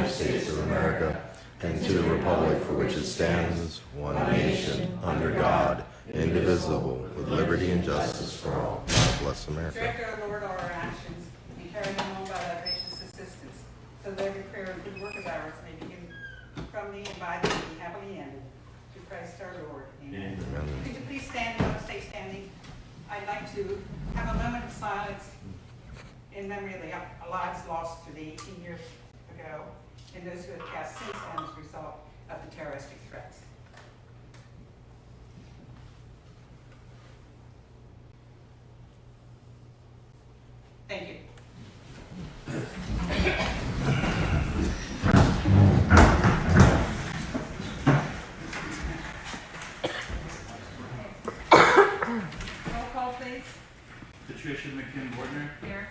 States of America and to the republic for which it stands, one nation, under God, indivisible, with liberty and justice for all. God bless America. Direct, O Lord, all our actions, and carry them on by thy gracious assistance, so that every prayer and good work of ours may be given from thee and by thee and be happily ended. Through Christ our Lord. Amen. Amen. Could you please stand and stay standing? I'd like to have a moment of silence in memory of the lives lost to the 18 years ago and those who have passed since then as a result of the terroristic threats. Thank you. Roll call, please. Patricia McKim-Bordner. Here.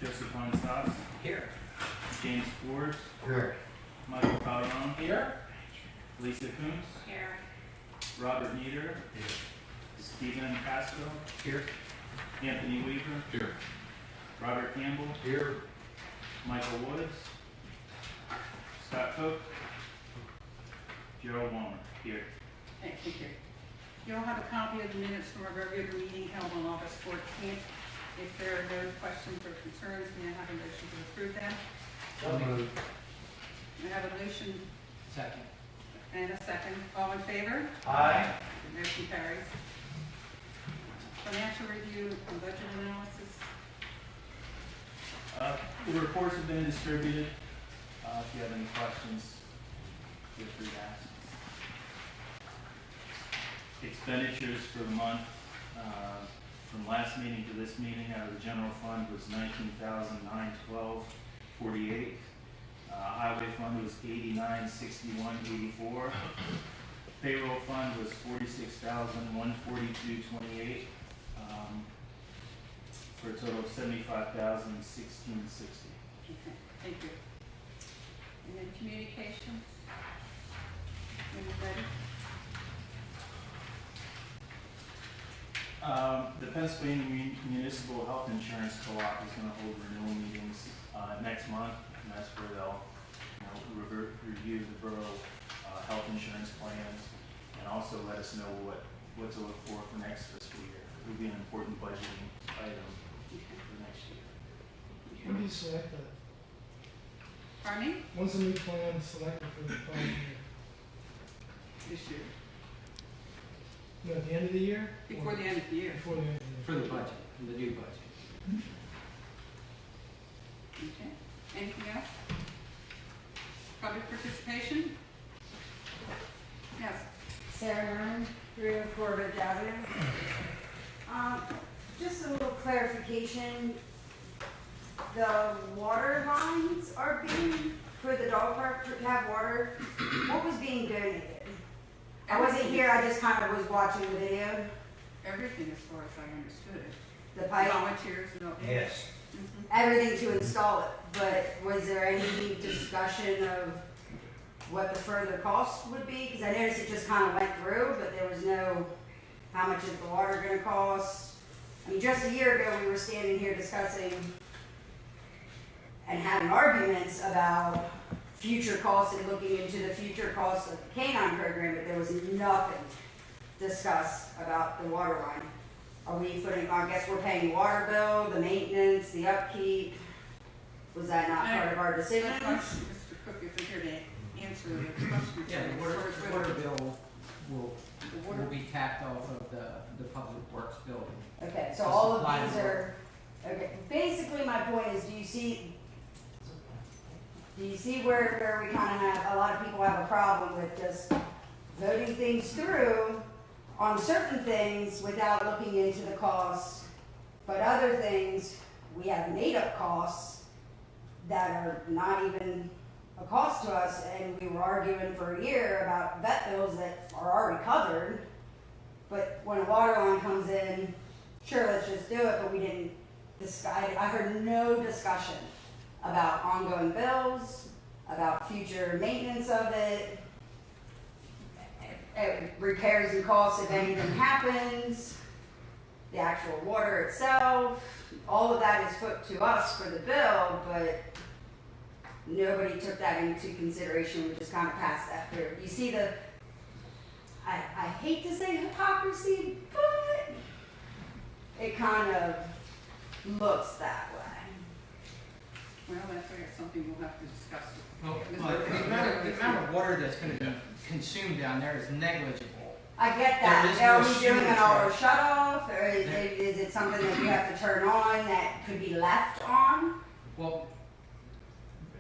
Joseph Haas. Here. James Forbes. Here. Michael Calderon. Here. Lisa Coombs. Here. Robert Nieder. Stephen Pasco. Here. Anthony Weaver. Here. Robert Campbell. Here. Michael Woods. Scott Cook. Gerald Walmer. Here. Thank you. You'll have a copy of the minutes from our regular meeting held on August 14th. If there are no questions or concerns, may I have a motion to approve them? So moved. May I have a motion Second. and a second? All in favor? Aye. The motion carries. Financial review and budget analysis. The reports have been distributed. If you have any questions, feel free to ask. Expenditures for the month, from last meeting to this meeting out of the general fund was $19,912.48. Highway fund was $89,61.84. Payroll fund was $46,142.28. For a total of $75,016.60. Okay, thank you. And then communications. Anybody? The Pennsylvania Municipal Health Insurance Co-op is going to hold renewal meetings next month, and that's where they'll review the borough health insurance plans and also let us know what to look for next fiscal year. It will be an important budgeting item for next year. When do you select that? Pardon me? When's the new plan selected for the following year? This year. No, at the end of the year? Before the end of the year. Before the end of the For year. the budget, the new budget. Okay. Anything else? Public participation? Yes. Sarah Nunn, 304 Ridge Avenue. Just a little clarification. The water lines are being, for the dog park to have water, what was being donated? I wasn't here, I just kind of was watching the video. Everything as far as I understood it. The pipe, Volunteers and all. Yes. Mhm. everything to install it, but was there any discussion of what the further cost would be? Because I noticed it just kind of went through, but there was no, how much is the water gonna cost? I mean, just a year ago, we were standing here discussing and having arguments about future costs and looking into the future costs of the canine program, but there was nothing discussed about the water line. Are we putting, I guess we're paying water bill, the maintenance, the upkeep? Was that not part of our decision? Mr. Cook isn't here to answer the question. Yeah, the water bill will The water. be tapped off of the public works building. Okay, so To all of supply these the are, okay, basically my point is, do you see where we kind of have, a lot of people have a problem with just voting things through on certain things without looking into the costs, but other things, we have made up costs that are not even a cost to us, and we were arguing for a year about vet bills that are already covered, but when a water line comes in, sure, let's just do it, but we didn't discuss, I heard no discussion about ongoing bills, about future maintenance of it. repairs and costs if anything happens, the actual water itself, all of that is put to us for the bill, but nobody took that into consideration. We just kind of passed that through. You see I hate to say hypocrisy, but it kind of looks that way. Well, that's something we'll have to discuss. Well, with but Mr. the amount of water that's gonna be consumed down there is negligible. I get There is that. Are no we doing an sewer auto truck. shut off, or is it something that you have to turn on that could be left on? Well,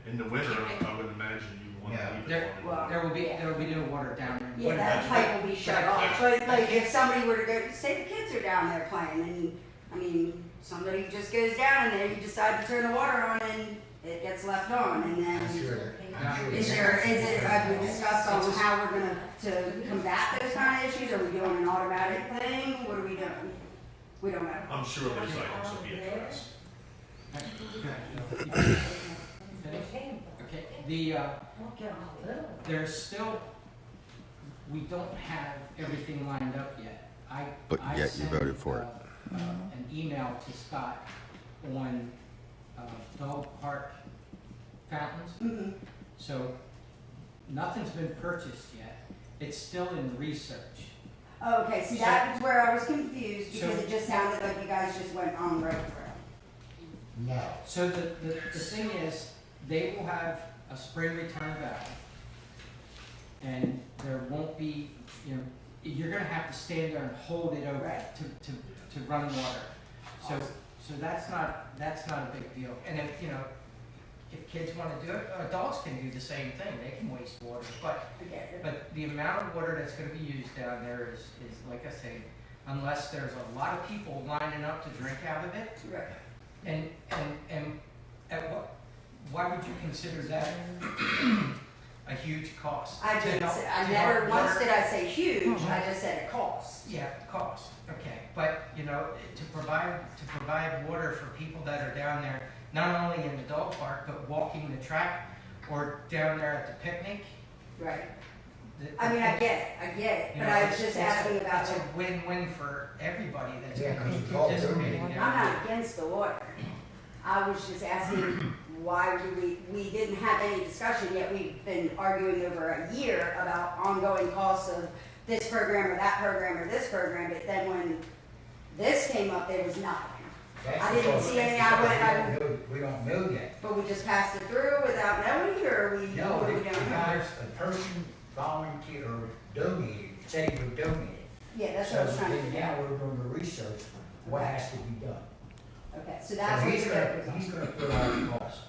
In the winter, I would imagine you want to leave it on. there will be no water down there. Yeah, that pipe will be shut off, but like if somebody were to go, say the kids are down there playing, and, I mean, somebody just goes down and there, you decide to turn the water on and it gets left on, and then, is it, have we discussed on how we're gonna, to combat those kind of issues, are we doing an automatic thing, what are we doing? We don't know. I'm sure those items will be addressed. Okay, there's still, we don't have everything lined up yet. But I yet you sent, voted for it. An email to Scott on, dog park fountains. Mhm. So, nothing's been purchased yet. It's still in research. Okay, see, that was where I was confused, because So- it just sounded like you guys just went on right through. No. So the thing is, they will have a spring return valve. And there won't be, you're gonna have to stand there and hold it over Right. to run water. So that's not a big deal. And if kids wanna do it, adults can do the same thing, they can waste water. But the amount of water that's gonna be used down there is like I say, unless there's a lot of people lining up to drink out of it, Right. and why would you consider that a huge cost? I To didn't help- say, to I help never once water- did I say huge, I just said it costs. Yeah, cost, okay, but, to provide water for people that are down there, not only in the dog park, but walking the track, or down there at the picnic. Right. the- I mean, I get it, but I was just asking about, It's a win-win for everybody that's Yeah, gonna be 'cause it's all participating dirty. down I'm there. not against the water. I was just asking, why do we didn't have any discussion, yet we've been arguing over a year about ongoing costs of this program or that program or this program, but then when this came up, there was nothing. I didn't see any, We don't know yet. But we just passed it through without knowing, or we, No, what do we the don't know? guys, a person volunteered or donated, said he would donate. Yeah, that's what I was So trying to then figure now out. we're doing the research, what has to be done. Okay, so So that's what he's you're gonna, representing. he's gonna put all the costs.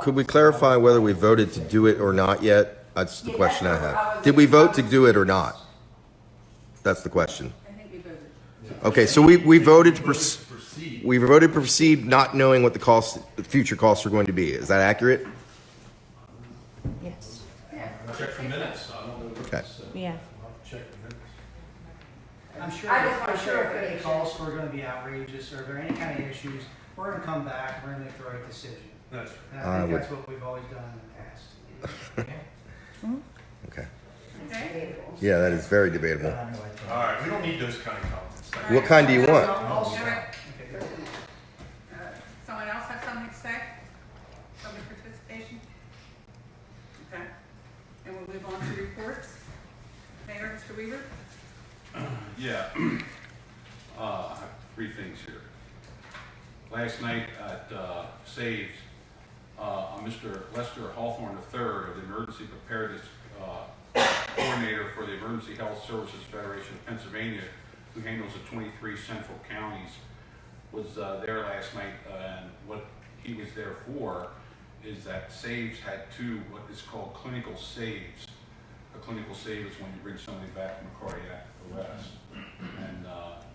Could we clarify whether we voted to do it or not yet? That's the Yeah, question I that's what I have. was- Did we vote to do it or not? That's the question. I think we voted. Okay, so we voted to Proceed. we voted to proceed not knowing what the future costs are going to be. Is that accurate? Yes, Check the minutes. I don't know what Okay. it's, yeah. I'll check the minutes. I'm sure, I just want I'm sure if any clarification. calls are gonna be outrageous, or if there are any kind of issues, we're gonna come back, we're gonna make the right decision. That's And I I think would- that's what we've always done in the past. Okay. Okay? Yeah, that is very debatable. I know I all right. We don't need those kind of comments. Thank What kind do you want? All Okay. right. Okay. Someone else have something to say? Public participation? Okay. And we'll move on to reports. Mayor, Mr. Weaver? Yeah, I have three things here. Last night at Saves, Mr. Lester Hawthorne III, of the Emergency Preparedness Coordinator for the Emergency Health Services Federation of Pennsylvania, who handles the 23 central counties, was there last night, and what he was there for is that Saves had two, what is called clinical saves. A clinical save is when you bring somebody back from a cardiac arrest, and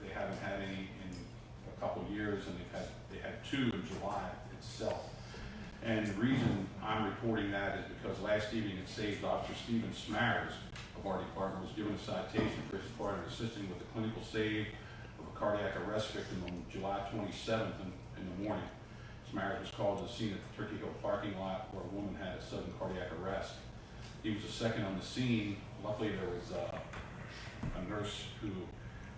they haven't had any in a couple of years, and they had two in July itself. And the reason I'm reporting that is because last evening at Saves, Officer Stephen Smars of our department was given a citation for his part in assisting with the clinical save of a cardiac arrest victim on July 27th in the morning. Smars was called to the scene at the Turkey Hill parking lot where a woman had a sudden cardiac arrest. He was the second on the scene. A luckily there was a nurse who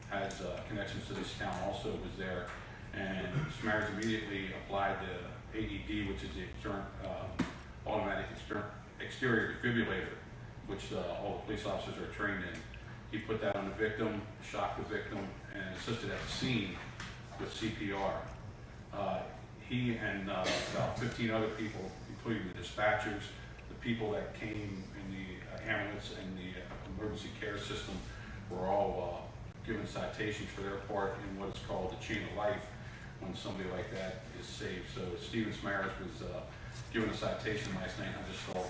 has connections to this town also was there, and Samaras immediately applied the AED, which is the automatic exterior defibrillator, which all the police officers are trained in. He put that on the victim, shocked the victim, and assisted at the scene with CPR. He and about 15 other people, including the dispatchers, the people that came in the ambulance and the emergency care system, were all given citations for their part in what is called the chain of life when somebody like that is saved. So Stephen Samaras was given a citation last night. I just thought,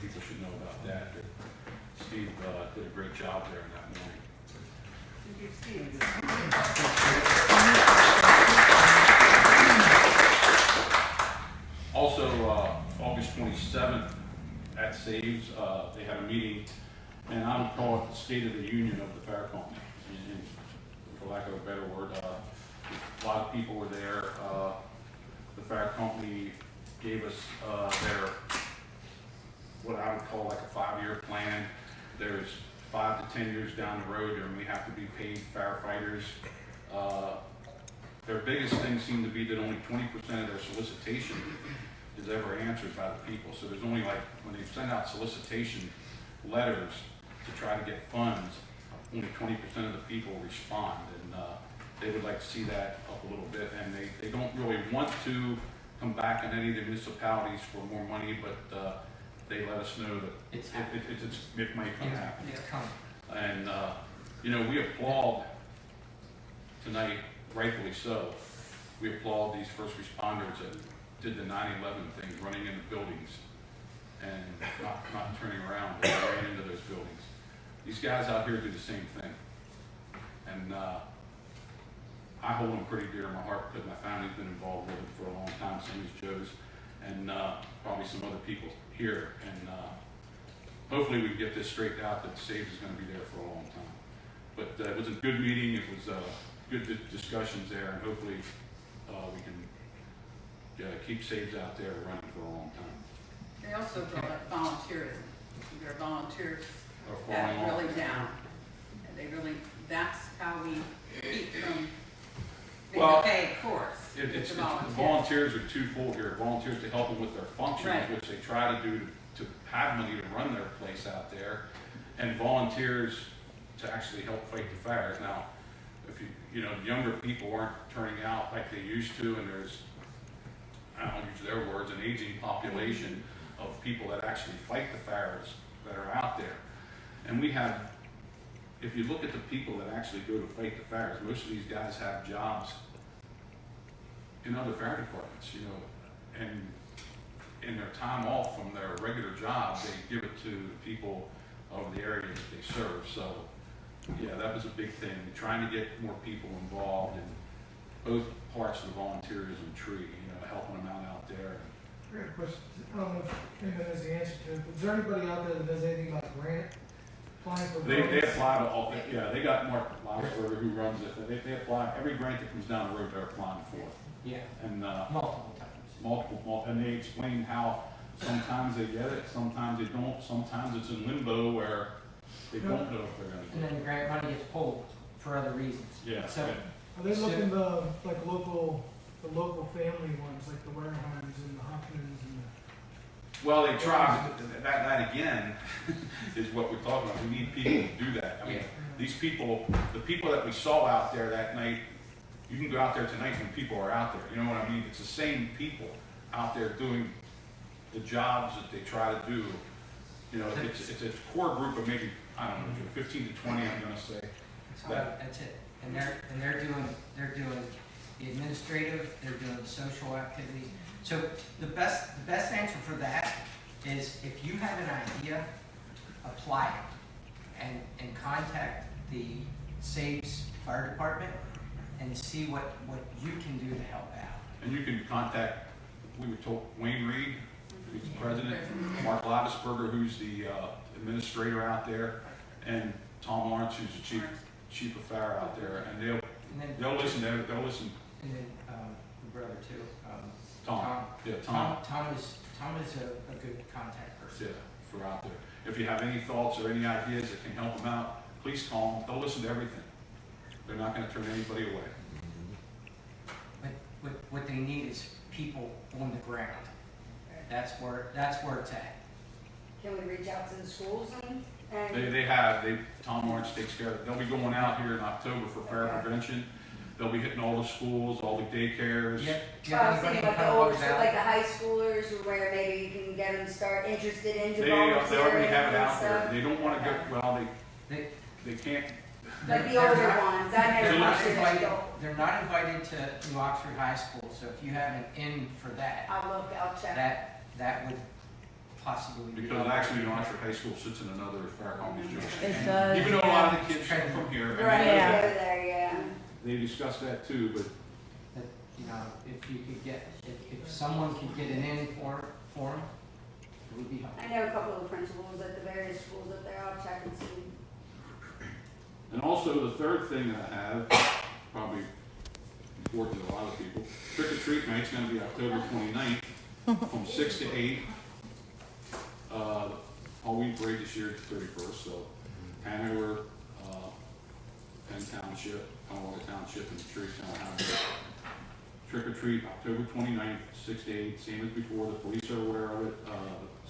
people should know about that. Steve did a great job there in that morning. Thank you, Steve. Also, August 27th at Saves, they had a meeting, and I would call it the State of the Union of the fire company, and for lack of a better word. A lot of people were there. The fire company gave us their, what I would call like a 5-year plan. There's 5 to 10 years down the road, there may have to be paid firefighters. Their biggest thing seemed to be that only 20% of their solicitation is ever answered by the people. So there's only like, when they send out solicitation letters to try to get funds, only 20% of the people respond. And they would like to see that up a little bit. And they don't really want to come back in any of the municipalities for more money, but they let us know that it might come happen. It's coming. And, we applaud tonight, rightfully so. We applaud these first responders that did the 9/11 thing, running into buildings and not turning around, but ran into those buildings. These guys out here do the same thing. And I hold them pretty dear to my heart because my family's been involved with it for a long time, same as Joe's, and probably some other people here. And hopefully we can get this straightened out that SAVES is going to be there for a long time. But it was a good meeting. It was good discussions there, and hopefully we can keep SAVES out there running for a long time. They also brought up volunteerism. Their volunteers Or have falling off. really down. And they really, that's how we keep from being Well, a paid force. It's the volunteers are twofold here. Volunteers to help them with their functions, Right. which they try to do to have money to run their place out there, and volunteers to actually help fight the fires. Now, if younger people aren't turning out like they used to, and there's, I don't use their words, an aging population of people that actually fight the fires that are out there. And we have, if you look at the people that actually go to fight the fires, most of these guys have jobs in other fire departments, and in their time off from their regular jobs, they give it to people of the area that they serve. So, yeah, that was a big thing, trying to get more people involved in both parts of the volunteerism tree, helping them out there. I got a question. I don't know if anyone has the answer to it, but is there anybody out there that knows anything about grant? Applying for They grants? apply to all, they got Mark Lausberger who runs it. They apply, every grant that comes down the road, they're applying for. Yeah, And multiple times. multiple, and they explain how sometimes they get it, sometimes they don't, sometimes it's in limbo where they don't know if they're gonna And get then the grant money gets pulled for other reasons. it. Yeah. So, Are they looking like the local family ones, like the Warehams and the Hopkins and Well, they try, that again is what we're talking about. We need people to do that. I mean, these people, the people that we saw out there that night, you can go out there tonight when people are out there, you know what I mean? It's the same people out there doing the jobs that they try to do. It's a core group of maybe, I don't know, 15 to 20, I'm gonna say. that's it. And they're doing the administrative, they're doing the social activities. So the best answer for that is if you have an idea, apply it and contact the SAVES Fire Department and see what you can do to help out. And you can contact, we were told, Wayne Reed, who's the president, Mark Lavisberger, who's the administrator out there, and Tom Lawrence, who's the chief of fire out there, and they'll listen. And then the brother too. Tom. Yeah, Tom. Tom is a good contact person. Yeah, for out there. If you have any thoughts or any ideas that can help them out, please call them. They'll listen to everything. They're not gonna turn anybody away. But what they need is people on the ground. That's where it's at. Can we reach out to the schools and? Tom Lawrence takes care of it. They'll be going out here in October for fire prevention. They'll be hitting all the schools, all the daycares. Yeah. I was thinking like the older, like the high schoolers, where maybe you can get them to start interested in They volunteering already have it and out there. stuff. They don't wanna go, well, They, they can't, Like the older ones, I they're never not watched it. invited, they're not invited to New Oxford High School, so if you have an in for that, I'll check. that would possibly be. because actually New Oxford High School sits in another fire company's jurisdiction. It does. Even though a lot of the kids come from here, and Right, Yeah. go there, yeah. they discussed that too, but That, you know, if you could get, if someone could get an in for them, it would be helpful. I know a couple of the principals at the various schools up there, I'll check and see. And also, the third thing that I have, probably important to a lot of people, trick or treat night's gonna be October 29th from 6 to 8. All week break this year is the 31st, so Hanover, Penn Township, Penowaga Township, and Sherrystown have their trick or treat October 29th, 6 to 8, same as before. The police are aware of it,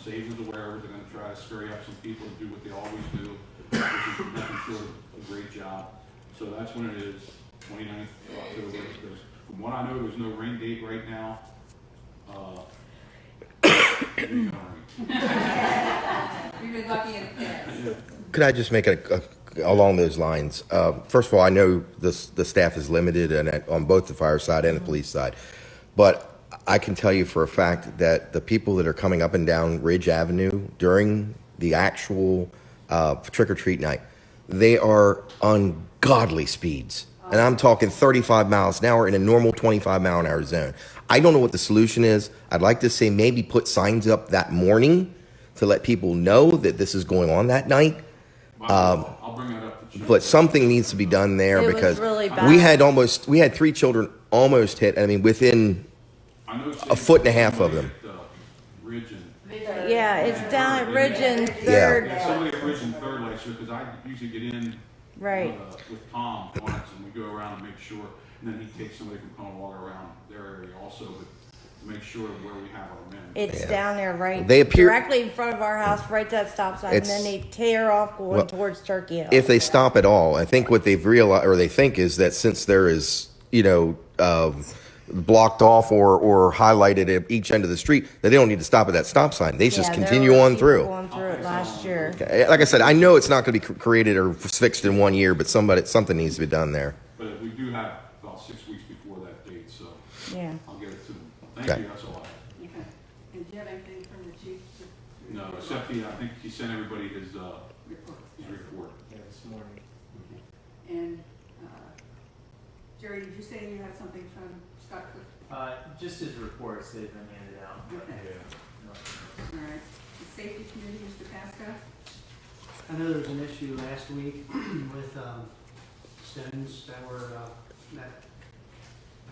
Save is aware of it. They're gonna try to scurry up some people and do what they always do, which is nothing short of a great job. So that's when it is, 29th of October. From what I know, there's no rain date right now. We've been lucky in the past. Could I just make along those lines? First of all, I know the staff is limited and on both the fire side and the police side, but I can tell you for a fact that the people that are coming up and down Ridge Avenue during the actual trick-or-treat night, they are ungodly speeds. And I'm talking 35 miles an hour in a normal 25-mile-an-hour zone. I don't know what the solution is. I'd like to say maybe put signs up that morning to let people know that this is going on that night. I'll bring that up to Chief. But something needs to be done there It was because really we bad. had 3 children almost hit. I mean, within I know a foot and a half of them. Ridge and Yeah, it's down at Ridge and Yeah. Third. yeah, somebody at Ridge and Third last year, because I usually get in Right. with Tom once, and we go around and make sure, and then he takes somebody from Penowaga around their area also, but to make sure where we have our men. It's Yeah. down there, right? They appear- directly in front of our house, right to that stop sign, and then they tear off going Well, towards Turkey Hill. If they stop at all, I think what they've realized, or they think, is that since there is, blocked off or highlighted at each end of the street, that they don't need to stop at that stop sign. They just Yeah, there continue were on people through. Going through it last year. Okay, like I said, I know it's not going to be created or fixed in 1 year, but something needs to be done there. But we do have about 6 weeks before that date, so Yeah. I'll get it to them. Okay. Thank you, that's all I have. Okay. And do you have anything from the chief? No, except I think he sent everybody his Report. report. Yeah, this morning. And, Jerry, did you say you had something from Scott Cook? Just his reports, they've been handed out. Okay. No. All right. The safety committee, Mr. Pasco? I know there was an issue last week with stones that were, that,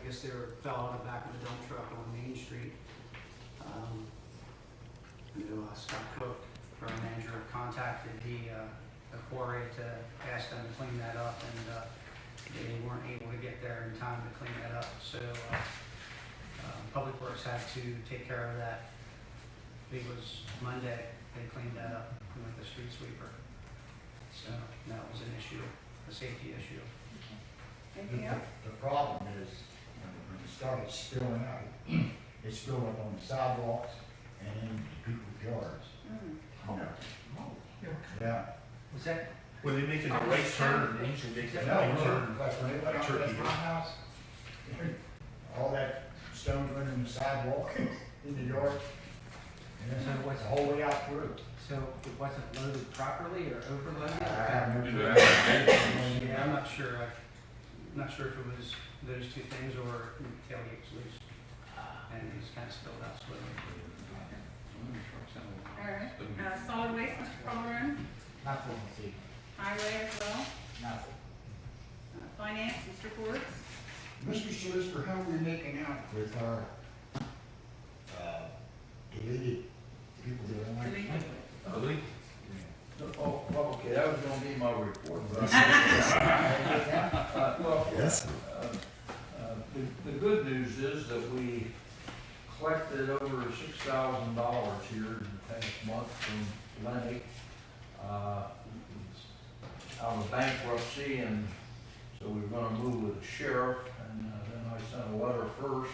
I guess they fell out of the back of the dump truck on Main Street. I know Scott Cook, our manager, contacted the quarry to ask them to clean that up, and they weren't able to get there in time to clean that up. So Public Works had to take care of that. It was Monday, they cleaned that up with the street sweeper. So that was an issue, a safety issue. Anything else? The problem is, when it started spilling out, it spilled up on the sidewalks and in people's yards. Yeah. Was that, When they make a right turn, they usually make a No, right look, turn. like when they went out Turkey. to my house, all that stones went in the sidewalk, in the yard, and then it went the whole way out through. so it wasn't loaded properly or overloaded? I have no clue. Yeah, I'm not sure. I'm not sure if it was those two things or the tailgate was loose. And it just kind of spilled out slowly. All right. Solid waste, Mr. Colburn? Nothing, see, Highway as well? nothing. Finance, Mr. Forbes? Mr. Solicitor, how are we making out with our, deleted people that don't like? Delete. Really? Oh, okay, that was gonna be my report. Yes. The good news is that we collected over $6,000 here in the past month from Lenny, out of bankruptcy, and so we're gonna move with the sheriff, and then I sent a letter first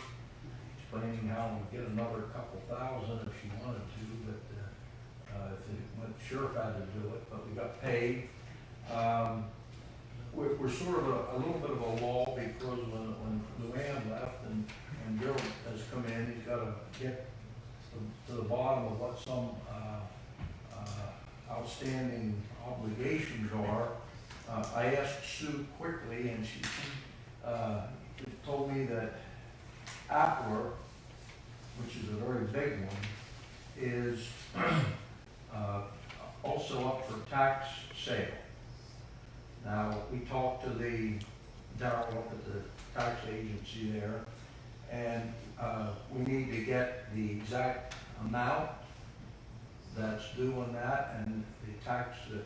explaining how we get another couple thousand if she wanted to, but the sheriff had to do it, but we got paid. We're sort of a little bit of a lull because when Luann left and Bill has come in, he's got to get to the bottom of what some outstanding obligations are. I asked Sue quickly, and she told me that Appler, which is a very big one, is also up for tax sale. Now, we talked to Darrell up at the tax agency there, and we need to get the exact amount that's due on that, and the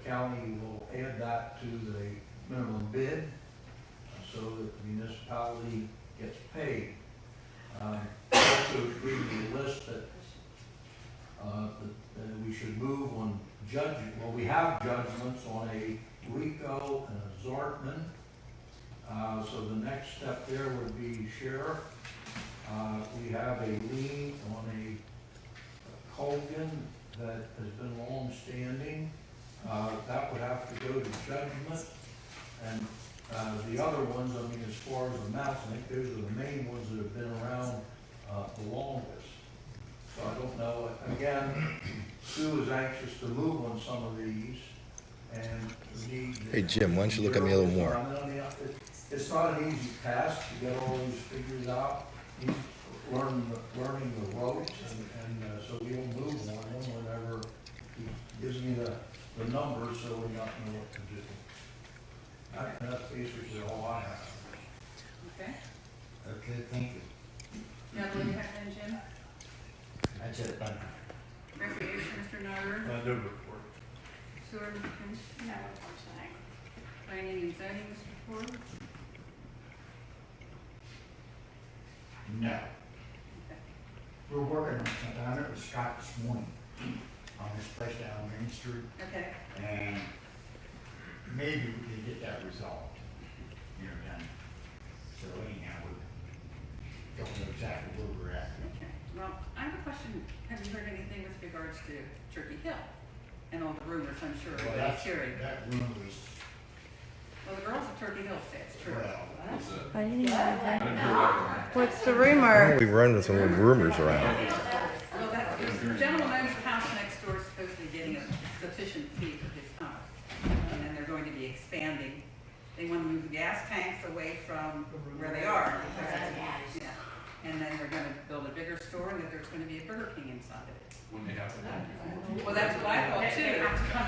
county will add that to the minimum bid so that the municipality gets paid. Also gave me a list that we should move on we have judgments on a RICO and a Zartman. So the next step there would be sheriff. We have a lien on a Colgan that has been long-standing. That would have to go to judgment. And the other ones, I mean, as far as amounts, I think those are the main ones that have been around the longest. So I don't know. Again, Sue is anxious to move on some of these, and we need. Hey, Jim, why don't you look at me a little more? I mean, it's not an easy task to get all these figures out. He's learning the ropes, and so we'll move on them whenever he gives me the numbers, so we don't know what to do. That's basically all I have. Okay. Okay, thank you. Now, do you have any, Jim? That's it, thank you. Recreation, Mr. Nyler? No report. Sewer, Mr. Kent? No, unfortunately. Planning and zoning, Mr. Ford? No. Okay. We're working on something. I met with Scott this morning on this place down on Main Street, Okay. and maybe we can get that resolved, done. So anyhow, we don't know exactly where we're at. Okay. Well, I have a question. Have you heard anything with regards to Turkey Hill and all the rumors? I'm sure Well, everybody's hearing. that room was, Well, the girls at Turkey Hill say it's true. well, I didn't even know that. Well, What's the rumor? We run with some rumors around. Well, the gentleman owns the house next door, is supposed to be getting a sufficient fee for his house. And then they're going to be expanding. They want to move the gas tanks away from where they are. Yeah. And then they're gonna build a bigger store, and that there's gonna be a Burger King inside of it. when they have to. Well, that's what I thought too. They have to come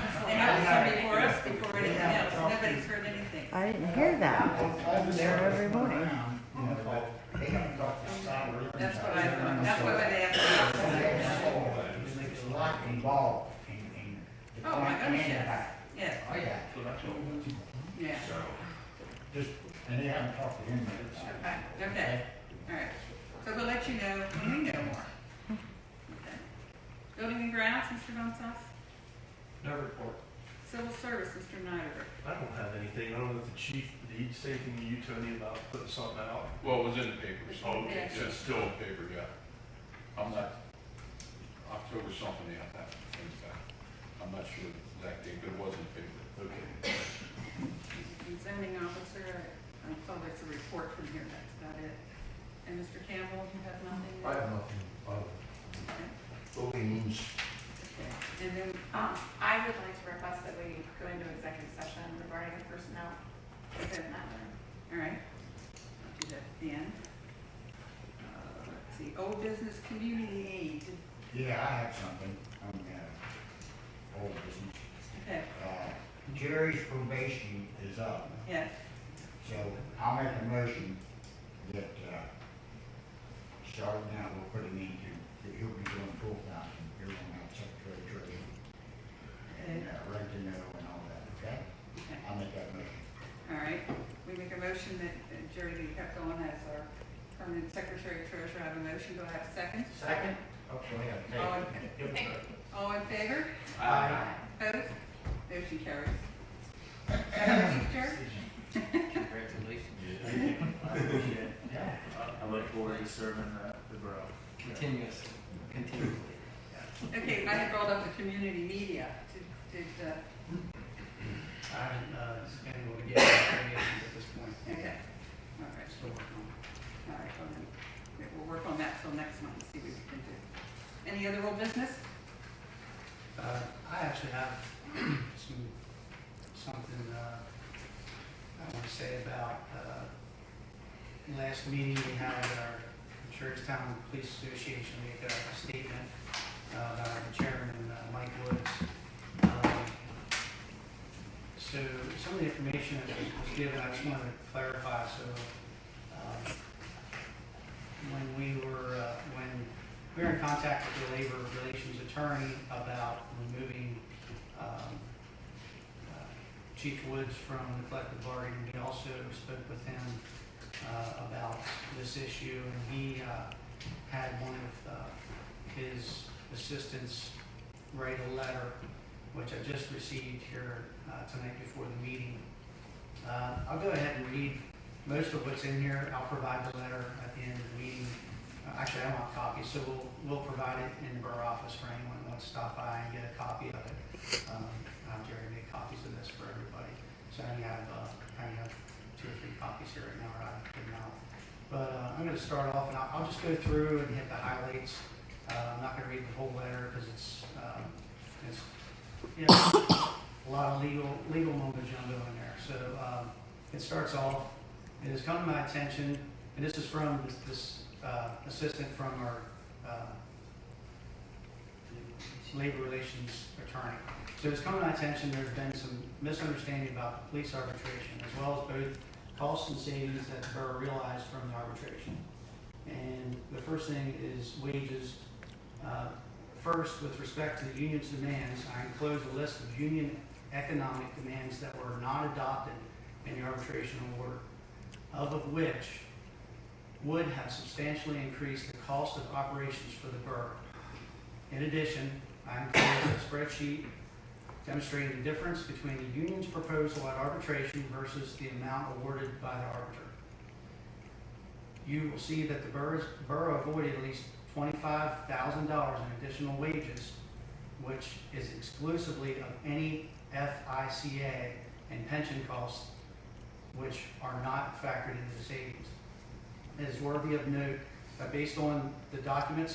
before us, before anything else. Nobody's heard anything. I didn't hear that. I'm there every morning. They haven't got the salary. That's what I thought. That's what they asked me. There's a lot involved in the Oh, my front and goodness, the yes. back. Yes, Oh, yeah. So that's all. yeah. Just, and they haven't talked to him yet. Okay, all right. So we'll let you know when we know more. Okay. Building and grounds, Mr. Gonzalez? No report. Civil service, Mr. Nyder? I don't have anything. I don't know if the chief, did he say anything to you, Tony, about putting something out? Well, it was in the papers. Oh, okay. Yeah, it's still in the paper, yeah. I'm not, October something, they have that things back. I'm not sure the exact date, but it was in the paper. Okay. And zoning officer, I saw there's a report from here, that's about it. And Mr. Campbell, you have nothing? I have nothing, Okay. Bookings. Okay. And then, I would like to request that we go into executive session regarding the personnel within that room. all right. I'll do that at the end. Let's see, old business community aid. Yeah, I have something on old business. Okay, Jerry's probation is up, yes. so I'll make a motion that, starting out, we'll put him into, that he'll be doing full-time, here on our secretary treasurer. and right to know and all that, okay? I'll make that motion. All right, we make a motion that Jerry be kept on as our permanent secretary treasurer. I have a motion. Do I have a second? Second? Oh, go ahead. All in, Give it a- all in favor? Aye. Opposed? Motion carries. Is that what you, Jerry? Congratulations. I appreciate it. Yeah. I look forward to serving the borough. Continuously. Okay, I had brought up the community media. Did, I haven't been able to get information at this point. okay, all right. Still working on it. All right, well then, we'll work on that till next month, see what we can do. Any other old business? I actually have something I want to say about last meeting we had at our McSherrystown Police Association make a statement about our chairman, Mike Woods. So some of the information that was given, I just wanted to clarify. So when we were in contact with the labor relations attorney about removing Chief Woods from the collective bargaining, we also spoke with him about this issue, and he had one of his assistants write a letter, which I just received here tonight before the meeting. I'll go ahead and read most of what's in here. I'll provide the letter at the end of the meeting. Actually, I don't want copies, so we'll provide it in the borough office for anyone who wants to stop by and get a copy of it. I'll have Jerry make copies of this for everybody. So I have 2 or 3 copies here right now, or I've given out. But I'm going to start off, and I'll just go through and hit the highlights. I'm not going to read the whole letter because it's a lot of legal mumbo jumbo in there. So it starts off. It has come to my attention, and this is from this assistant from our labor relations attorney. So it's come to my attention there's been some misunderstanding about the police arbitration, as well as both costs and savings that the borough realized from the arbitration. And the first thing is wages. First, with respect to the union's demands, I enclosed a list of union economic demands that were not adopted in the arbitration award, of which would have substantially increased the cost of operations for the borough. In addition, I enclosed a spreadsheet demonstrating the difference between the union's proposal at arbitration versus the amount awarded by the arbiter. You will see that the borough avoided at least $25,000 in additional wages, which is exclusively of any FICA and pension costs, which are not factored into the savings. It is worthy of note that based on the documents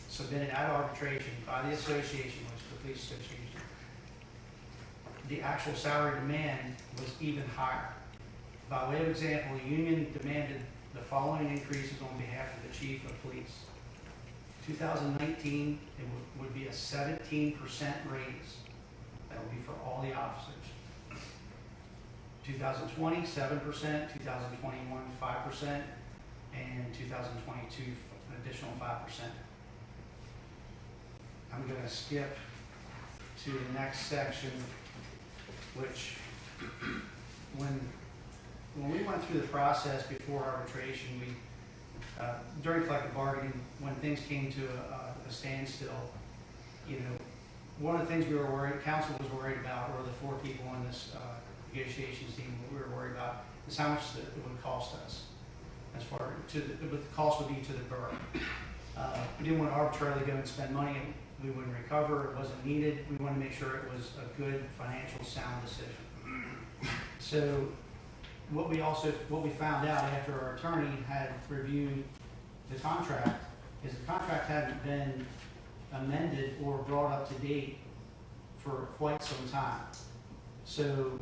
submitted at arbitration by the association, which is the police association, the actual salary demand was even higher. By way of example, the union demanded the following increases on behalf of the chief of police. 2019, it would be a 17% raise. That would be for all the officers. 2020, 7%, 2021, 5%, and 2022, an additional 5%. I'm going to skip to the next section, which when we went through the process before arbitration, during collective bargaining, when things came to a standstill, one of the things council was worried about, or the 4 people on this negotiations team, what we were worried about is how much it would cost us, as far what the cost would be to the borough. We didn't want to arbitrarily go and spend money we wouldn't recover, it wasn't needed. We wanted to make sure it was a good financial sound decision. So what we found out after our attorney had reviewed the contract is the contract hadn't been amended or brought up to date for quite some time. So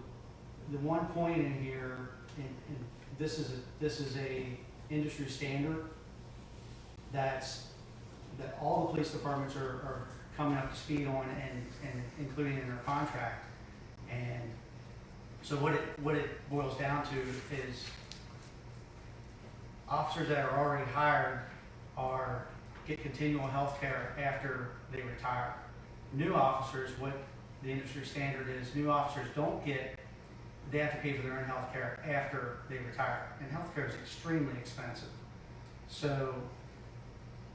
the one point in here, and this is a industry standard that all the police departments are coming up to speed on and including in their contract. And so what it boils down to is officers that are already hired get continual health care after they retire. new officers, what the industry standard is, new officers don't get, they have to pay for their own health care after they retire. And health care is extremely expensive. So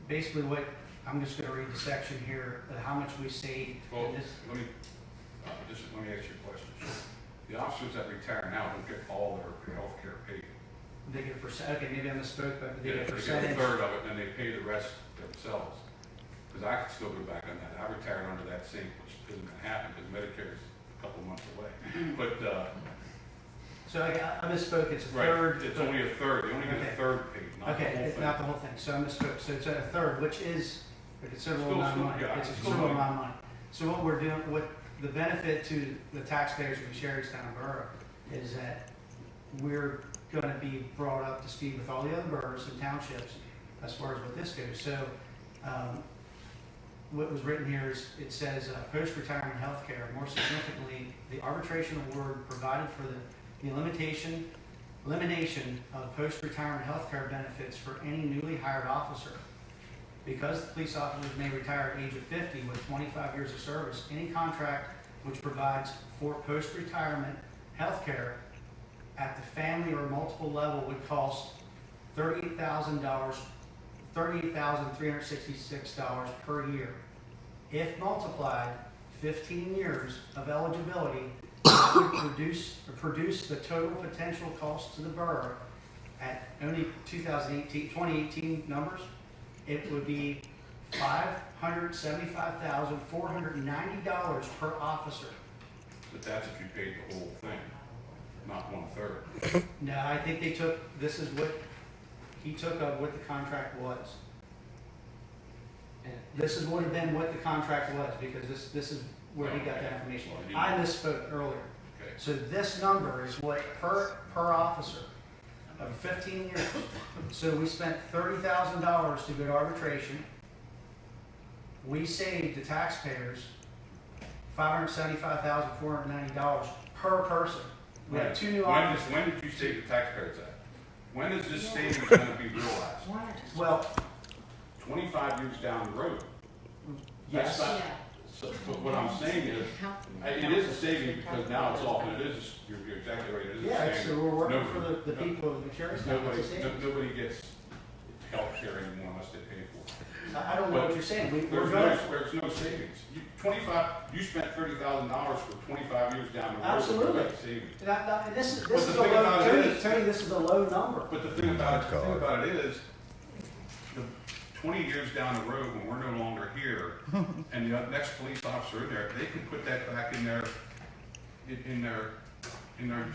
basically what, I'm just gonna read the section here, how much we saved. Well, in this. let me ask you a question. The officers that retire now don't get all their health care paid. They get a percent, okay, maybe I misspoke, but they Yeah, get a they get a percentage. third of it, and then they pay the rest themselves. Because I could still go back on that. I retired under that same, which isn't gonna happen, because Medicare's a couple months away. But, So I misspoke, it's a right, third. it's only a third. They only get Okay. a third paid, not the Okay, whole it's thing. not the whole thing, so I misspoke, so it's a third, which is a considerable Still- amount of still- money. yeah, It's a still considerable money. amount of money. So what we're doing, what the benefit to the taxpayers of McSherrystown Borough is that we're gonna be brought up to speed with all the other boroughs and townships as far as what this goes. So, what was written here is, it says, post-retirement health care. More significantly, the arbitration award provided for the elimination of post-retirement health care benefits for any newly hired officer. Because the police officers may retire at the age of 50 with 25 years of service, any contract which provides for post-retirement health care at the family or multiple level would cost $38,366 per year. If multiplied, 15 years of eligibility would produce the total potential cost to the borough at only 2018 numbers. It would be $575,490 per officer. But that's if you paid the whole thing, not 1/3. No, I think they took, this is what, he took of what the contract was. And this is would have been what the contract was, because this is where he got that information. I misspoke earlier. Okay. So this number is what per officer of 15 years. So we spent $30,000 to go to arbitration. We saved the taxpayers $575,490 per person. We have two new officers. When did you save the taxpayers that? When is this savings going to be realized? Well, 25 years down the road. yes. That's not- So, but what I'm saying is, it is a saving because now it's all, it is, you're exactly right, it is a Yeah, saving. so we're working for Nobody- the people of McSherrystown. Nobody gets health care anymore unless they pay for it. I don't know what you're saying. We're There's going. no savings. You spent $30,000 for 25 years down the road. Absolutely. That's savings. This is But a the thing low, about it is- Tony, this is a low number. But the thing about it is, the 20 years down the road, when we're no longer here, and the next police officer in there, they can put that back in their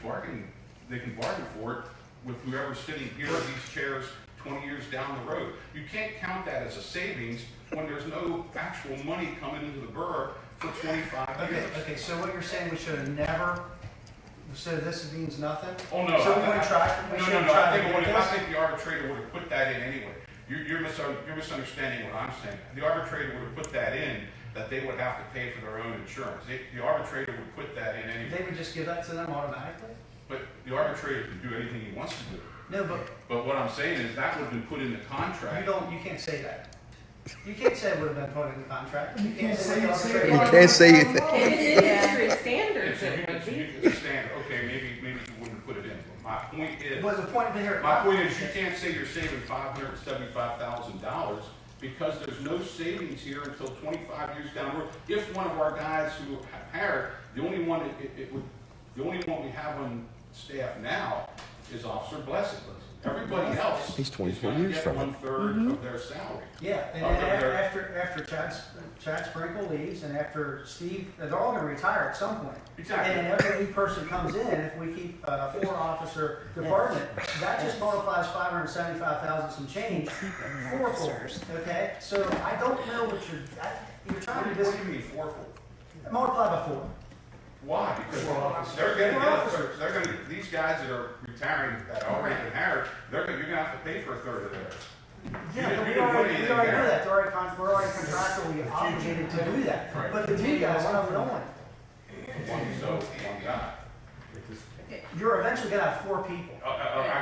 bargain. They can bargain for it with whoever's sitting here in these chairs 20 years down the road. You can't count that as a savings when there's no actual money coming into the borough for 25 years. Okay, so what you're saying, we should have never, so this means nothing? Oh, no. So we would try, we should No, try I to think, get I this? think the arbitrator would have put that in anyway. You're misunderstanding what I'm saying. The arbitrator would have put that in, that they would have to pay for their own insurance. The arbitrator would put that in anyway. They would just give that to them automatically? But the arbitrator can do anything he wants to do. No, but But what I'm saying is that would have been put in the contract. you can't say that. You can't say it would have been put in the contract. You can't say the You arbitrator. can't say you think. If it's industry standards, It's it would be. a standard. Okay, maybe you wouldn't put it in. But my point is, Was the point of it here? my point is you can't say you're saving $575,000 because there's no savings here until 25 years down the road. If one of our guys who have hired, the only one we have on staff now is Officer Blessed. Everybody else He's is 24 going to years get from it. 1/3 of their salary. Yeah, and after Chad Sprinkle leaves and after Steve, they're all gonna retire at some point. Exactly. And every new person comes in, if we keep a 4-officer department, that just multiplies 575,000 some change, 4 floors, okay? So I don't know what you're trying to What just do you mean fourfold? multiply by 4. Why? Because these guys that are retiring, that are already been hired, you're gonna have to pay for 1/3 of theirs. Yeah, You but we didn't put already anything know there. that, we're already contractually obligated to do that. Right. But the two guys, what I'm doing, One guy. you're eventually gonna have 4 people. I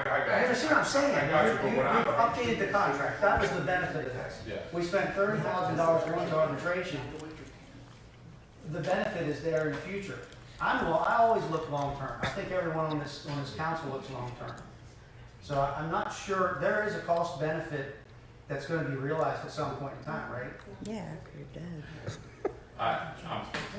got You understand what I'm saying? I got you, but You what I'm- updated the contract, that was the benefit of this. Yeah. We spent $30,000 going to arbitration. the benefit is there in the future. I always look long-term. I think everyone on this council looks long-term. So I'm not sure, there is a cost benefit that's gonna be realized at some point in time, right? Yeah, you're dead. I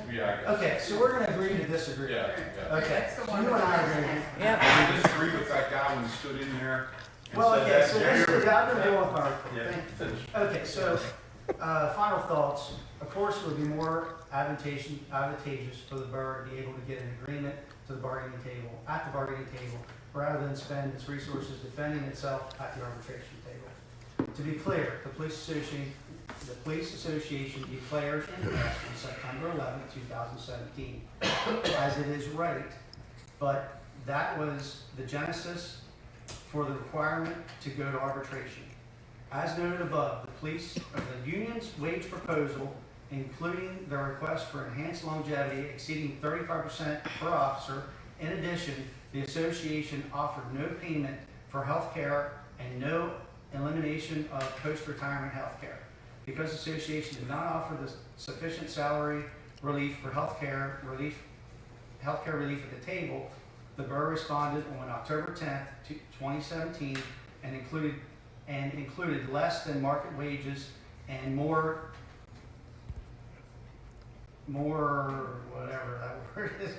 guess. Okay, so we're gonna agree to disagree. Yeah, yeah. Okay, so you and I are agreeing. Yep. I disagree with that guy when he stood in there and Well, said okay, that. so this, yeah, I'm gonna go on part. Yeah, finish. Okay, so, final thoughts. Of course, it would be more advantageous for the borough to be able to get an agreement to the bargaining table, at the bargaining table, rather than spend its resources defending itself at the arbitration table. To be clear, the police association declared interest on September 11, 2017, as it is right, but that was the genesis for the requirement to go to arbitration. As noted above, the union's wage proposal, including the request for enhanced longevity exceeding 35% per officer. In addition, the association offered no payment for health care and no elimination of post-retirement health care. Because the association did not offer the sufficient salary relief for health care relief at the table, the borough responded on October 10th, 2017, and included less than market wages and more whatever that word is,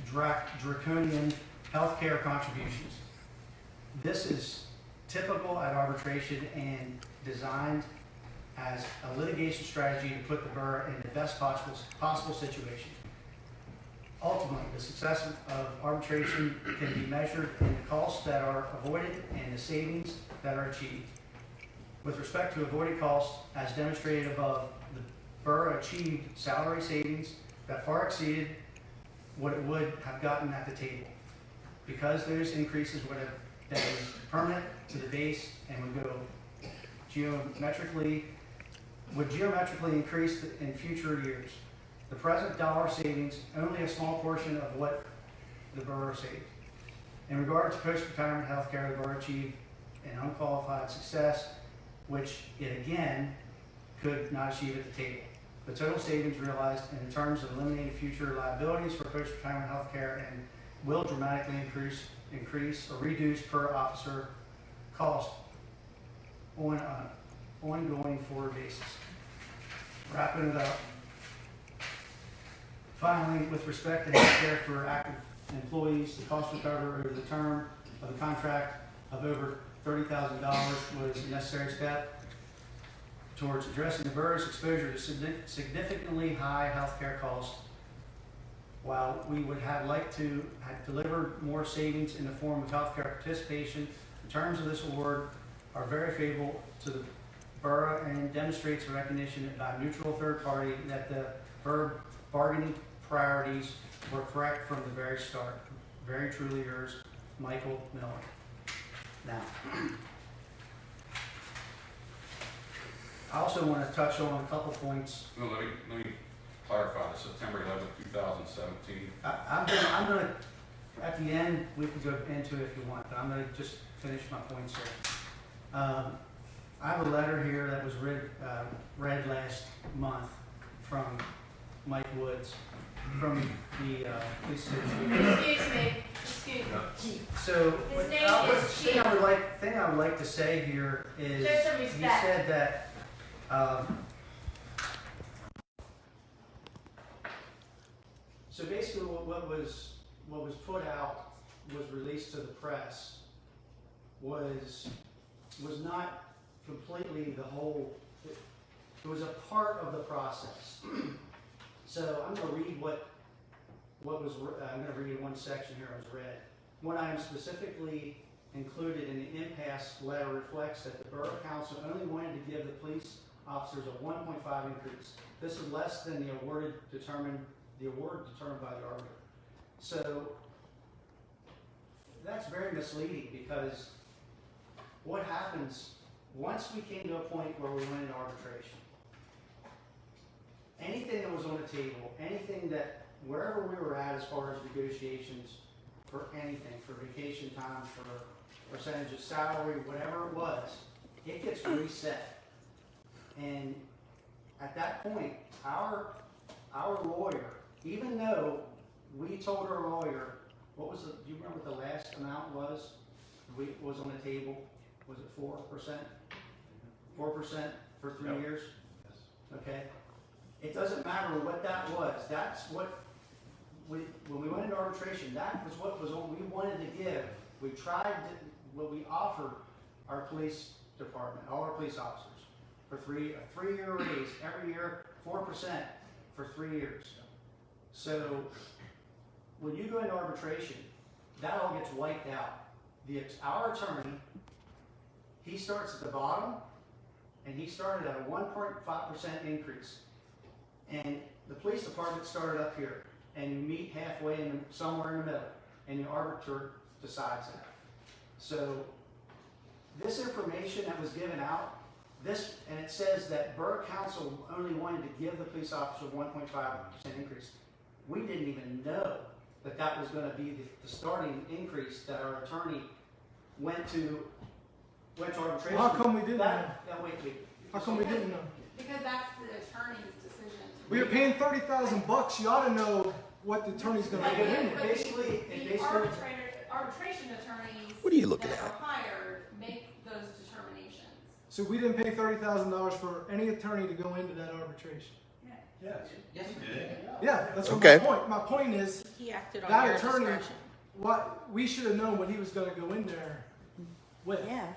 draconian healthcare contributions. This is typical at arbitration and designed as a litigation strategy to put the borough in the best possible situation. Ultimately, the success of arbitration can be measured in the costs that are avoided and the savings that are achieved. With respect to avoided costs, as demonstrated above, the borough achieved salary savings that far exceeded what it would have gotten at the table. Because those increases would have been permanent to the base and would geometrically increase in future years. The present dollar savings, only a small portion of what the borough saved. In regard to post-retirement health care, the borough achieved an unqualified success, which it again could not achieve at the table. The total savings realized in terms of eliminating future liabilities for post-retirement health care and will dramatically increase or reduce per officer cost on an ongoing forward basis. Wrapping it up. Finally, with respect to health care for active employees, the cost recovery over the term of the contract of over $30,000 was a necessary step towards addressing the borough's exposure to significantly high health care costs. While we would have liked to have delivered more savings in the form of health care participation, the terms of this award are very favorable to the borough and demonstrates a recognition by a neutral third party that the borough bargaining priorities were correct from the very start. Very truly yours, Michael Miller. Now, I also want to touch on a couple points. No, let me clarify, September 11th, 2017. I'm gonna, at the end, we can go into it if you want, but I'm gonna just finish my points here. I have a letter here that was read last month from Mike Woods from the police association. Excuse me. So, His name is thing I would like to say here is, Show some he respect. said that, so basically what was put out, was released to the press, was not completely the whole, it was a part of the process. So I'm gonna read I'm gonna read one section here that was read. One item specifically included in the impasse letter reflects that the Borough Council only wanted to give the police officers a 1.5 increase. This is less than the award determined by the arbiter. So that's very misleading, because what happens once we came to a point where we went into arbitration? Anything that was on the table, anything that, wherever we were at as far as negotiations for anything, for vacation time, for percentage of salary, whatever it was, it gets reset. And at that point, our lawyer even though we told our lawyer, what was the, do you remember what the last amount was? Was on the table, was it 4%? 4% for 3 years? Okay? It doesn't matter what that was, that's what, when we went into arbitration, that was what we wanted to give. We tried to, what we offered our police department, all our police officers, for a 3-year raise, every year, 4% for 3 years. So, when you go into arbitration, that all gets wiped out. Our attorney, he starts at the bottom, and he started at a 1.5% increase. And the police department started up here, and you meet halfway somewhere in the middle, and the arbiter decides that. So, this information that was given out, and it says that Borough Council only wanted to give the police officer 1.5% increase. We didn't even know that that was going to be the starting increase that our attorney went to arbitration. How come we didn't know? Wait. How come we didn't know? Because that's the attorney's decision. We were paying $30,000. You ought to know what the attorney's going to But get the- in but there. Basically- the arbitration attorneys What are you looking that at? are hired make those determinations. So we didn't pay $30,000 for any attorney to go into that arbitration. Yes. Yes, we did. Yeah, that's what Okay. my point. My point is He acted on that your attorney. discretion. What we should have known what he was going to go in there with. Yeah.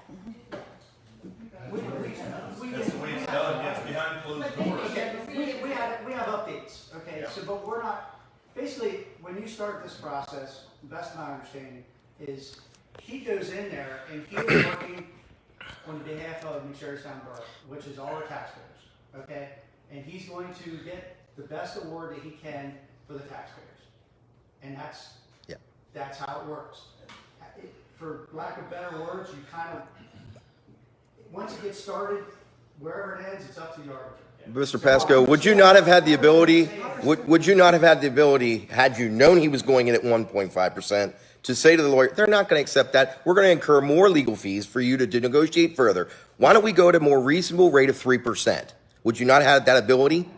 We That's the way it's done, it's behind closed doors. Okay, we have updates, okay, Yeah. so, but we're not, basically, when you start this process, the best of my understanding is he goes in there and he is working on behalf of McSherrystown Borough, which is all our taxpayers, okay? And he's going to get the best award that he can for the taxpayers. And that's how it works. For lack of better words, you kind of, once it gets started, wherever it ends, it's up to the arbiter. Mr. Pasco, would you not have had the ability, would you not have had the ability, had you known he was going in at 1.5%, to say to the lawyer, they're not going to accept that, we're going to incur more legal fees for you to negotiate further. Why don't we go to a more reasonable rate of 3%? Would you not have had that ability?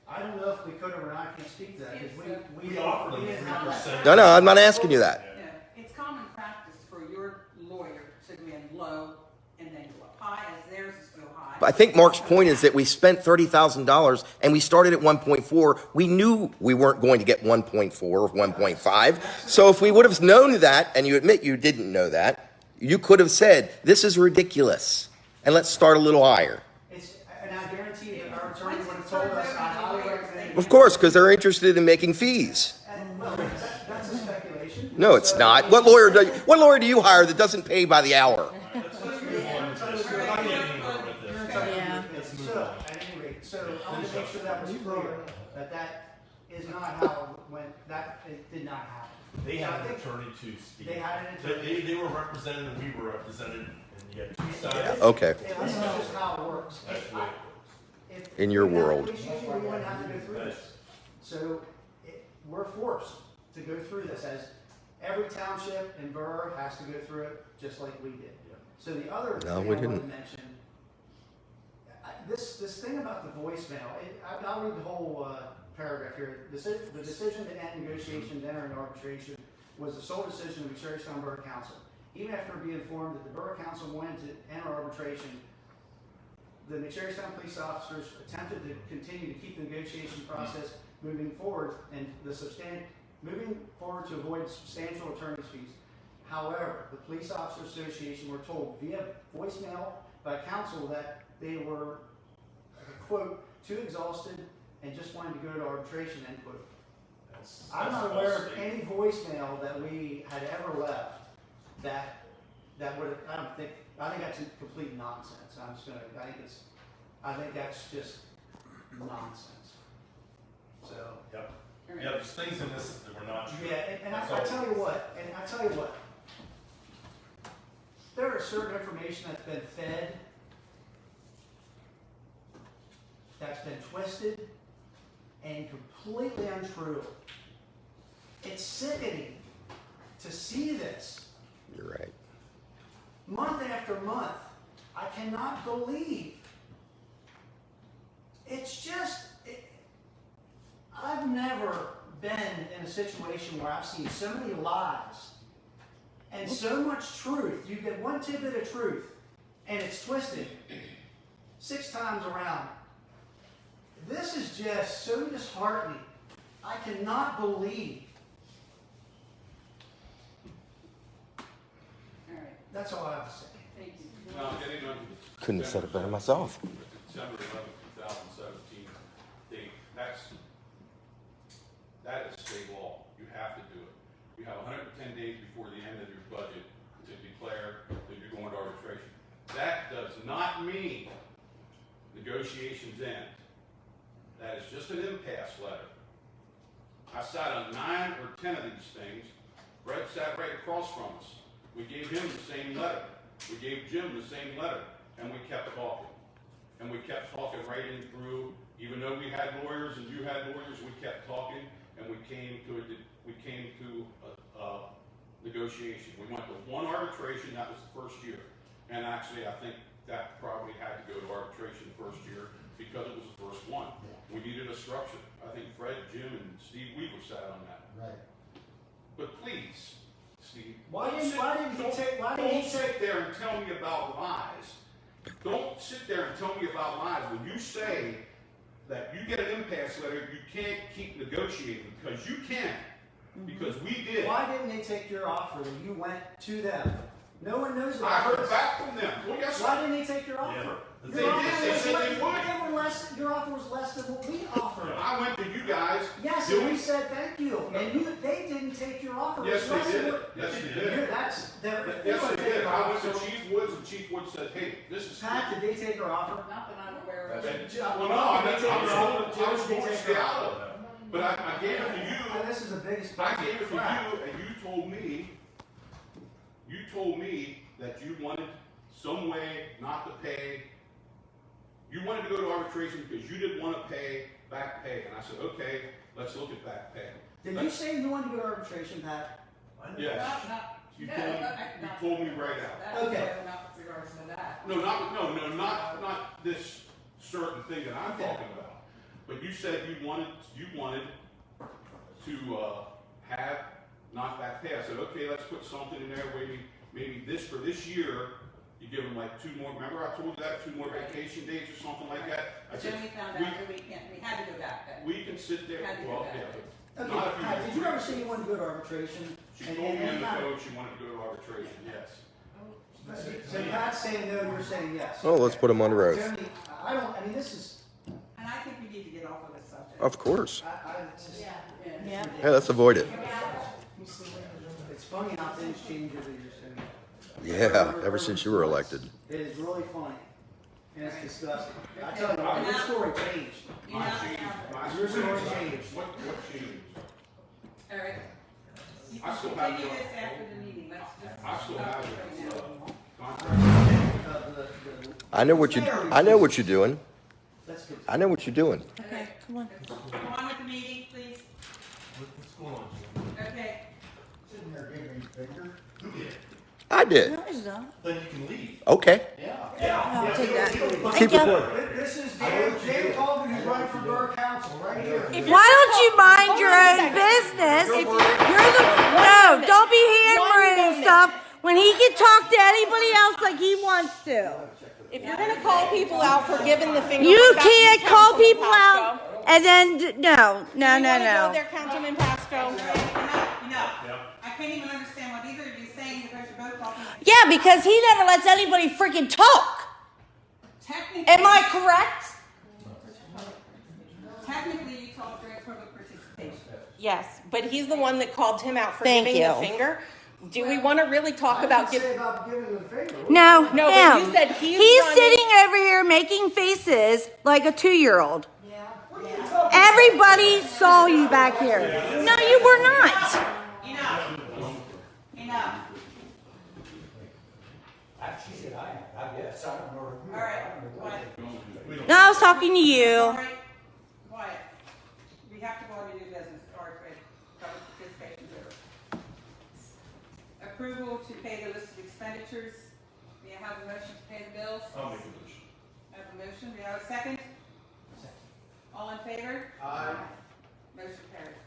I don't know if we could or not, I can't speak to that, because We offered them didn't have that. 3%. No, I'm not asking you that. Yeah, it's common practice for your lawyer to go in low and then go up high, as theirs is go high. I think Mark's point is that we spent $30,000 and we started at 1.4. We knew we weren't going to get 1.4 or 1.5. So if we would have known that, and you admit you didn't know that, you could have said, this is ridiculous, and let's start a little higher. And I guarantee you that our attorney would have told us, I highly recommend. Of course, because they're interested in making fees. Well, that's a speculation. No, it's not. What lawyer do you hire that doesn't pay by the hour? Yeah. So, at any rate, so I want to make sure that was clear, that is not how it went, it did not happen. They So I had an think attorney too, Steve. They had an attorney. They were represented and we were represented, and you had two sides. Okay. Yeah, this is just how it works. That's the way it works. If In your we didn't have world. police union, we wouldn't have to go through this. So we're forced to go through this, as every township and borough has to go through it, just like we did. So the other thing I we wanted to didn't. mention, this thing about the voicemail, I'll read the whole paragraph here. The decision to end negotiations and enter into arbitration was the sole decision of the McSherrystown Borough Council. Even after being informed that the Borough Council wanted to enter arbitration, the McSherrystown police officers attempted to continue to keep the negotiation process moving forward moving forward to avoid substantial attorney's fees. However, the Police Officers Association were told via voicemail by counsel that they were, quote, too exhausted and just wanted to go to arbitration, end quote. I'm not aware of any voicemail that we had ever left that would, I think that's complete nonsense. I think that's just nonsense. So. Yep. Yeah, there's things in this that we're not sure. Yeah, and I tell you what, there is certain information that's been fed, that's been twisted, and completely untrue. It's sickening to see this. You're right. Month after month. I cannot believe. It's just, I've never been in a situation where I've seen so many lies and so much truth. You get one tidbit of truth and it's twisted 6 times around. This is just so disheartening. I cannot believe. All right, That's all I have to say. thank you. Now, getting on Couldn't have said it better myself. December 11th, 2017 date, that is state law. You have to do it. You have 110 days before the end of your budget to declare that you're going to arbitration. That does not mean negotiations end. That is just an impasse letter. I sat on 9 or 10 of these things. Brett sat right across from us. We gave him the same letter. We gave Jim the same letter, and we kept talking. And we kept talking right in through, even though we had lawyers and you had lawyers, we kept talking, and we came to a negotiation. We went to one arbitration, that was the first year. And actually, I think that probably had to go to arbitration the first year because it was the first one. We needed a structure. I think Fred, Jim, and Steve Weaver sat on that. Right. But please, Steve, Why didn't he don't sit there and tell me about lies. Don't sit there and tell me about lies. When you say that you get an impasse letter, you can't keep negotiating, because you can. Because we did. Why didn't they take your offer when you went to them? No one knows about I heard this. back from them. Well, yes, Why didn't they take your offer? They did. They said they would. Your offer was less than what we offered. I went to you guys. Yes, and we said thank you. And they didn't take your offer. Yes, It was they less than did. what- Yes, they did. Yes, Yes, they did. I went to Chief Woods, and Chief Woods said, hey, this is. Pat, did they take your offer? Not that I'm aware of. Well, no, I was going to stay out of it. But I gave it to you. This is the biggest. I gave it to you, and you told me that you wanted some way not to pay. You wanted to go to arbitration because you didn't want to pay back pay. And I said, okay, let's look at back pay. Did you say you wanted to go to arbitration, Pat? Yes. You told me right out. Okay. Not with regards to that. No, not this certain thing that I'm talking about. But you said you wanted to have not back pay. I said, okay, let's put something in there. Maybe this for this year. You give them like 2 more. Remember I told you that 2 more vacation days or something like that. I But said, then we found out that we had to go back then. we can sit there. Had to go Well, back. yeah. Okay, Not if you- Pat, did you ever say you wanted to go to arbitration? She told me on the phone she wanted to go to arbitration. Yes. So Pat's saying no, you're saying yes. Oh, let's put him on the road. Tony, this is, And I think we need to get off of this subject. Of course. it's just, Yeah. Hey, let's avoid it. it's funny how things change over years. Yeah, ever since you were elected. It is really funny. And it's disgusting. I tell you what, your story changed. Your story changed. What changed? All right. You I can still have continue your- this after the meeting. Let's just. I still stop have it it. right now. Contract. I know what you're doing. Let's get. I know what you're doing. Okay, come on. Go on with the meeting, please. What's going on? Okay. Sitting there giving me finger. I did. No, it's not. Then you can leave. Okay. I'll take that. Keep Thank you. recording. This is Dan Colvin, who's running for Borough Council, right here. Why don't you mind your own business? No, don't be hammering stuff when he can talk to anybody else like he wants to. If you're gonna call people out for giving the finger, You what about can't call Councilman people out Pasco? and then, no. You wanna go there, Councilman Pasco? Enough. I can't even understand what either of you are saying because you're both talking. Yeah, because he never lets anybody freaking talk. Technically. Am I correct? Technically, you talked during public participation. Yes, but he's the one that called him out for Thank giving the you. finger. Do we want to really talk about Say giving? about giving the finger. No, No, but him. you said he's running- sitting over here making faces like a 2-year-old. Everybody saw you back here. No, you were not. Enough. She said, I guess, I don't know. All right, quiet. No, I was talking to All you. right, quiet. We have to go on to new business. All right, great. Public participation is over. Approval to pay the listed expenditures. May I have a motion to pay the bills? I'll make a motion. I have a motion. May I have a second? All in favor? Aye. Motion carries.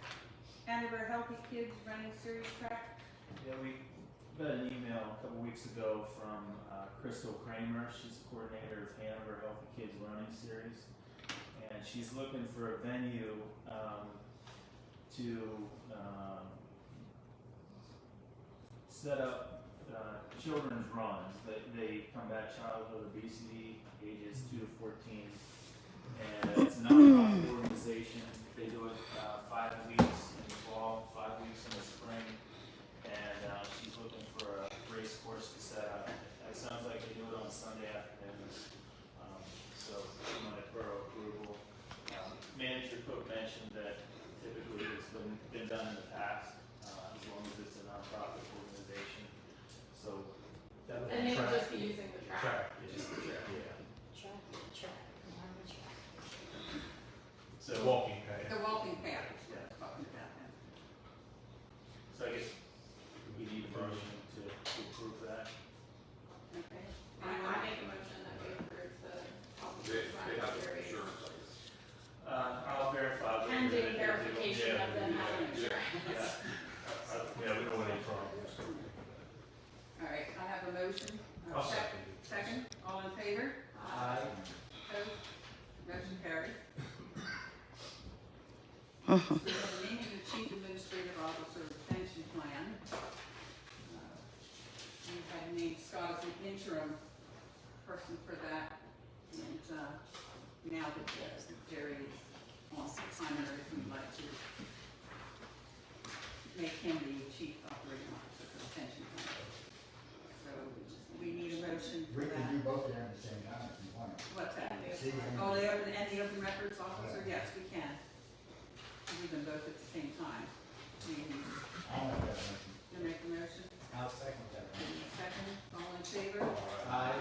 Hanover Healthy Kids Running Series track. Yeah, we got an email a couple weeks ago from Crystal Kramer. She's the coordinator of Hanover Healthy Kids Running Series. And she's looking for a venue to set up children's runs. They combat childhood obesity, ages 2 to 14. And it's a non-profit organization. They do it 5 weeks in the fall, 5 weeks in the spring. And she's looking for a race course to set up. It sounds like they do it on Sunday afternoons. So we might borough approval. Manager Cook mentioned that typically it's been done in the past, as long as it's a nonprofit organization. So that would And they would just be using the track. Just the track, yeah. The walking path. The walking path. Yeah. Talking about that. So I guess we need a motion to approve that. Okay. I make a motion that we approve the healthy They kids have running series. insurance, I guess. I'll verify. with Pending you that they do. verification Yeah, of them having yeah, insurance. Yeah, we don't want any problems. All right, I have a motion. I'll second Second, all in favor? Aye. Opposed? Motion carried. Uh-huh. We have the naming of Chief Administrative Officer Pension Plan. We've had named Scott as an interim person for that, and now that Jerry is on primary, we'd like to make him the Chief Operating Officer for the pension plan. So we need a motion for We can do that. both of them at the same time if you want. What's that? See, Oh, the open records officer, yes, we can. Do them both at the same time. I'll make that motion. You make the motion? I'll second that. Second, all in favor? Aye.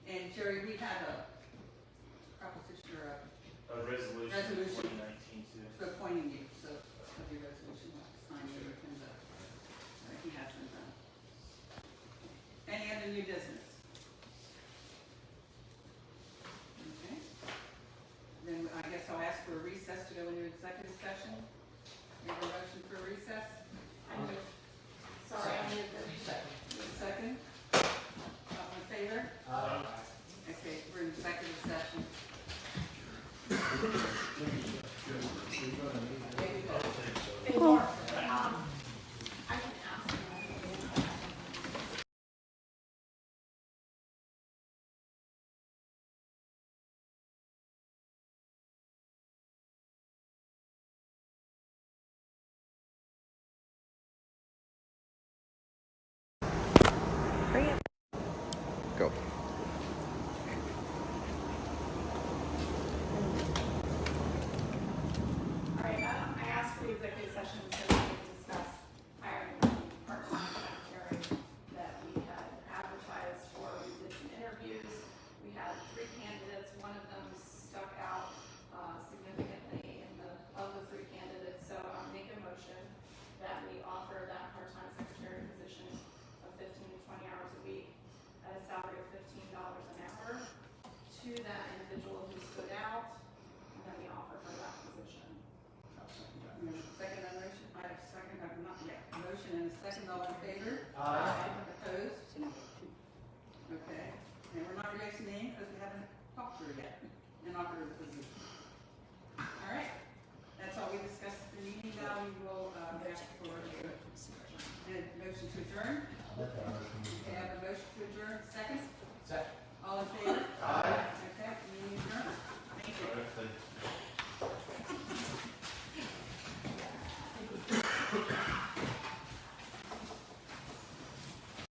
And Jerry, we had a proposition or A resolution Resolution. 2019 too. a appointing you, so of your resolution, we'll sign you within the, he has been done. Any other new business? Okay. Then I guess I'll ask for a recess to go into executive session. Make a motion for a recess? I move. Sorry, I moved it. Second? All in favor? Aye. Okay, we're in executive session. Hey, Mark, I can ask you. Go. All right, I asked for the executive session so we could discuss hiring a part-time secretary that we had advertised for. We did some interviews. We had 3 candidates. One of them stuck out significantly of the 3 candidates. So I'm making a motion that we offer that part-time secretary position of 15 to 20 hours a week at a salary of $15 an hour to that individual who stood out, and then we offer her that position. Second on motion, I have second, not yet. Motion and a second, all in favor? Aye. Opposed? Okay, and we're not releasing the name because we haven't talked to her yet and offered her the position. All right, that's all we discussed at the meeting. Now we will ask for a motion to adjourn. I'll make that motion. Okay, I have a